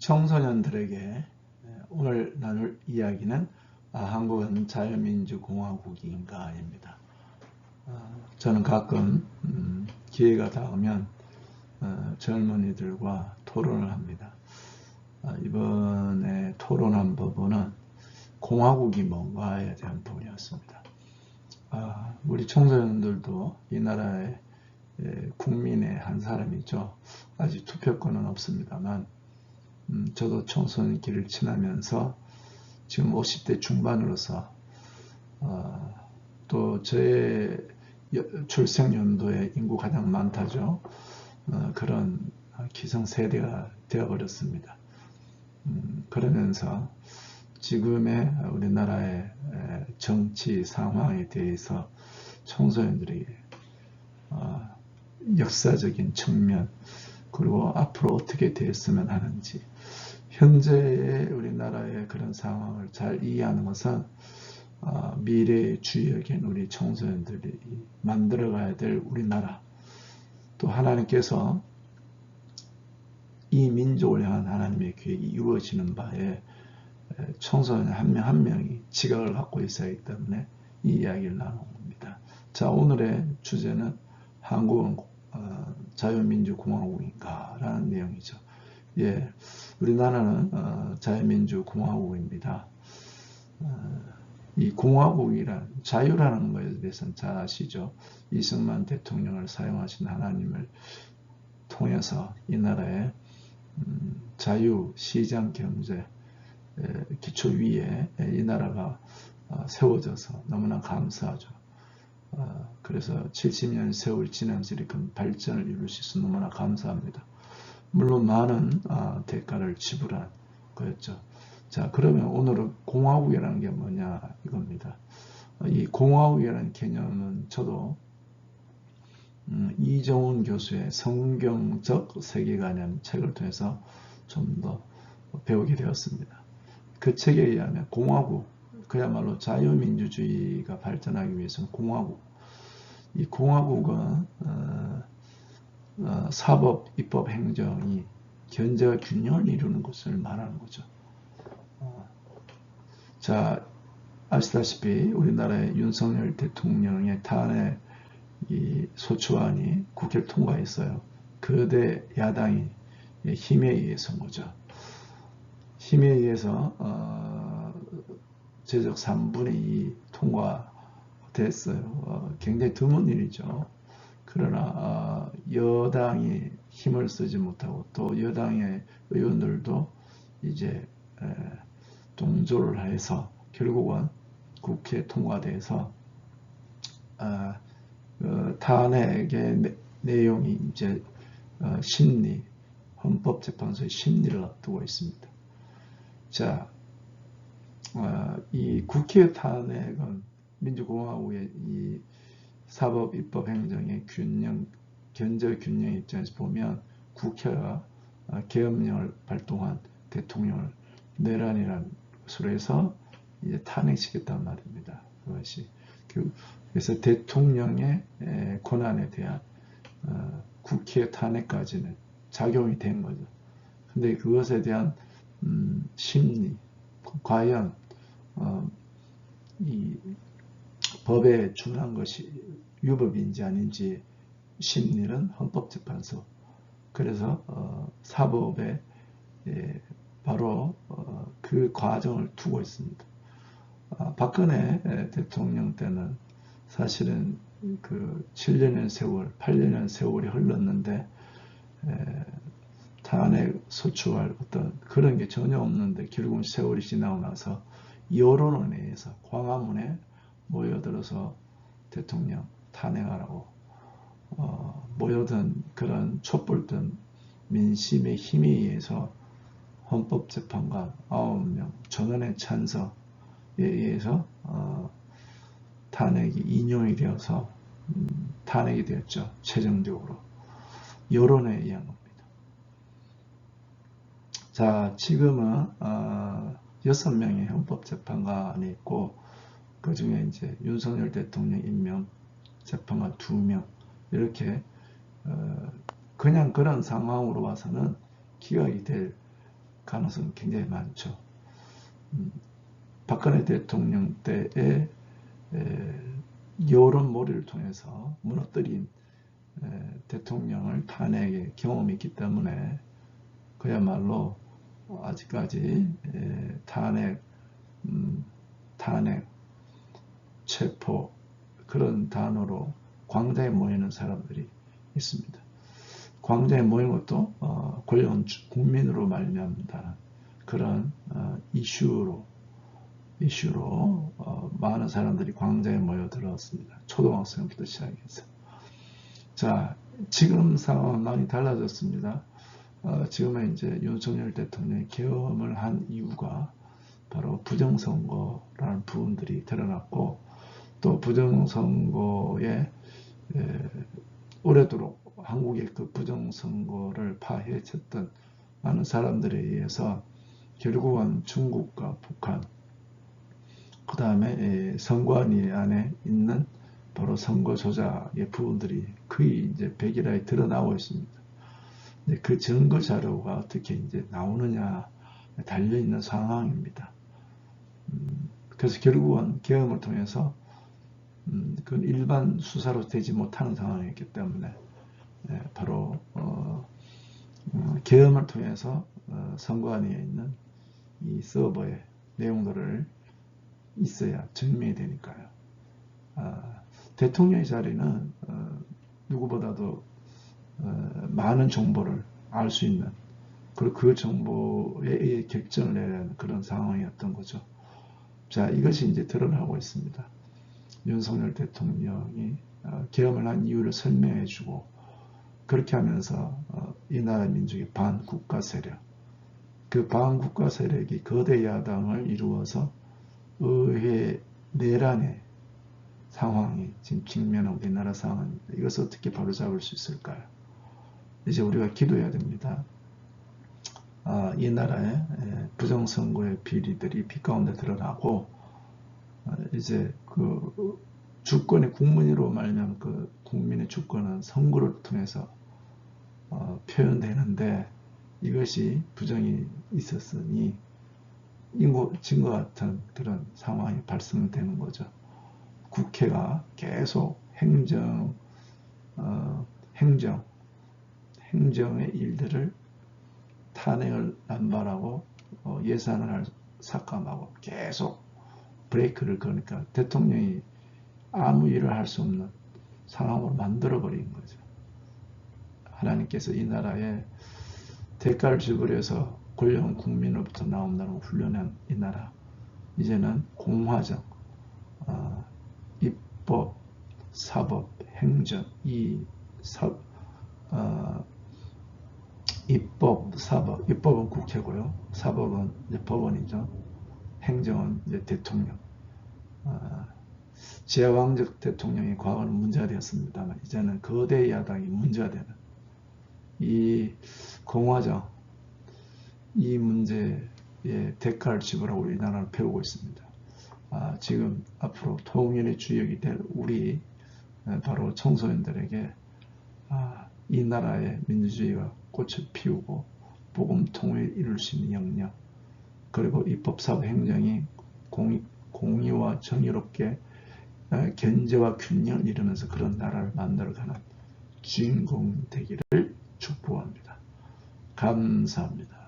청소년들에게 오늘 나눌 이야기는 한국은 자유민주공화국인가입니다. 저는 가끔 기회가 닿으면 젊은이들과 토론을 합니다. 이번에 토론한 부분은 공화국이 뭔가에 대한 부분이었습니다. 우리 청소년들도 이 나라의 국민의 한 사람이죠. 아직 투표권은 없습니다만 저도 청소년 길을 지나면서 지금 50대 중반으로서 또 저의 출생 연도에 인구 가장 많다죠. 그런 기성세대가 되어버렸습니다. 그러면서 지금의 우리나라의 정치 상황에 대해서 청소년들에게 역사적인 측면 그리고 앞으로 어떻게 됐으면 하는지 현재의 우리나라의 그런 상황을 잘 이해하는 것은 미래의 주역인 우리 청소년들이 만들어가야 될 우리나라, 또 하나님께서 이 민족을 향한 하나님의 계획이 이루어지는 바에 청소년 한 명 한 명이 지각을 갖고 있어야 하기 때문에 이 이야기를 나눕니다. 자, 오늘의 주제는 한국은 자유민주공화국인가 라는 내용이죠. 예, 우리나라는 자유민주공화국입니다. 이 공화국이란 자유라는 것에 대해서는 잘 아시죠. 이승만 대통령을 사용하신 하나님을 통해서 이 나라의 자유, 시장, 경제 기초 위에 이 나라가 세워져서 너무나 감사하죠. 그래서 70년 세월 지나면서 이렇게 발전을 이룰 수 있어서 너무나 감사합니다. 물론 많은 대가를 지불한 거였죠. 자, 그러면 오늘은 공화국이라는 게 뭐냐 이겁니다. 이 공화국이라는 개념은 저도 이정훈 교수의 성경적 세계관이라는 책을 통해서 좀 더 배우게 되었습니다. 그 책에 의하면 공화국, 그야말로 자유민주주의가 발전하기 위해서는 공화국, 이 공화국은 사법, 입법, 행정이 견제와 균형을 이루는 것을 말하는 거죠. 자, 아시다시피 우리나라의 윤석열 대통령의 탄핵 이 소추안이 국회를 통과했어요. 거대 야당이 힘에 의해서 뭐죠? 힘에 의해서 제적 3분의 2 통과됐어요. 굉장히 드문 일이죠. 그러나 여당이 힘을 쓰지 못하고 또 여당의 의원들도 이제 동조를 해서 결국은 국회에 통과돼서 탄핵의 내용이 이제 심리, 헌법재판소의 심리를 앞두고 있습니다. 자, 이 국회 탄핵은 민주공화국의 이 사법, 입법, 행정의 균형, 견제 균형 입장에서 보면 국회가 계엄령을 발동한 대통령을 내란이라는 것으로 해서 이제 탄핵시켰단 말입니다. 그것이 그래서 대통령의 권한에 대한 국회 탄핵까지는 작용이 된 거죠. 근데 그것에 대한 심리, 과연 이 법에 준한 것이 위법인지 아닌지 심리는 헌법재판소, 그래서 사법에 바로 그 과정을 두고 있습니다. 박근혜 대통령 때는 사실은 그 7년의 세월, 8년의 세월이 흘렀는데 탄핵 소추할 어떤 그런 게 전혀 없는데 결국은 세월이 지나고 나서 여론에 의해서 광화문에 모여들어서 대통령 탄핵하라고 모여든 그런 촛불든 민심의 힘에 의해서 헌법재판관 9명 전원의 찬성에 의해서 탄핵이 인용이 되어서 탄핵이 되었죠. 최종적으로 여론에 의한 겁니다. 자, 지금은 6명의 헌법재판관이 있고 그 중에 이제 윤석열 대통령 임명 재판관 2명 이렇게 그냥 그런 상황으로 봐서는 기각이 될 가능성은 굉장히 많죠. 박근혜 대통령 때의 여론몰이를 통해서 무너뜨린 대통령을 탄핵의 경험이 있기 때문에 그야말로 아직까지 탄핵, 체포 그런 단어로 광장에 모이는 사람들이 있습니다. 광장에 모이는 것도 권력은 국민으로 말미암는다는 그런 이슈로 많은 사람들이 광장에 모여들었습니다. 초등학생부터 시작해서. 자, 지금 상황은 많이 달라졌습니다. 지금은 이제 윤석열 대통령이 계엄을 한 이유가 바로 부정선거라는 부분들이 드러났고, 또 부정선거에 오래도록 한국의 그 부정선거를 파헤쳤던 많은 사람들에 의해서 결국은 중국과 북한, 그 다음에 선관위 안에 있는 바로 선거 조작의 부분들이 거의 이제 백일하에 드러나고 있습니다. 그 증거 자료가 어떻게 이제 나오느냐 달려 있는 상황입니다. 그래서 결국은 계엄을 통해서 그 일반 수사로 되지 못하는 상황이었기 때문에 바로 계엄을 통해서 선관위에 있는 이 서버의 내용들을 있어야 증명이 되니까요. 대통령의 자리는 누구보다도 많은 정보를 알 수 있는, 그리고 그 정보에 의해 결정을 내야 하는 그런 상황이었던 거죠. 자, 이것이 이제 드러나고 있습니다. 윤석열 대통령이 계엄을 한 이유를 설명해 주고, 그렇게 하면서 이 나라 민족의 반국가 세력, 그 반국가 세력이 거대 야당을 이루어서 의회 내란의 상황이 지금 직면한 우리나라 상황입니다. 이것을 어떻게 바로잡을 수 있을까요? 이제 우리가 기도해야 됩니다. 이 나라의 부정선거의 비리들이 빛 가운데 드러나고, 이제 그 주권의 국민으로 말하면 그 국민의 주권은 선거를 통해서 표현되는데, 이것이 부정이 있었으니 증거 같은 그런 상황이 발생되는 거죠. 국회가 계속 행정의 일들을 탄핵을 남발하고 예산을 삭감하고 계속 브레이크를 거니까 대통령이 아무 일을 할 수 없는 상황으로 만들어버린 거죠. 하나님께서 이 나라에 대가를 지불해서 권력은 국민으로부터 나온다는 훈련한 이 나라, 이제는 공화정, 입법, 사법, 행정, 입법, 사법, 입법은 국회고요, 사법은 이제 법원이죠, 행정은 이제 대통령. 제왕적 대통령이 과거는 문제가 되었습니다만 이제는 거대 야당이 문제가 되는 이 공화정, 이 문제에 대가를 지불하고 우리나라를 배우고 있습니다. 지금 앞으로 통일의 주역이 될 우리 바로 청소년들에게 이 나라의 민주주의가 꽃을 피우고 복음 통일을 이룰 수 있는 영역, 그리고 입법, 사법, 행정이 공의와 정의롭게 견제와 균형을 이루면서 그런 나라를 만들어가는 주인공 되기를 축복합니다. 감사합니다.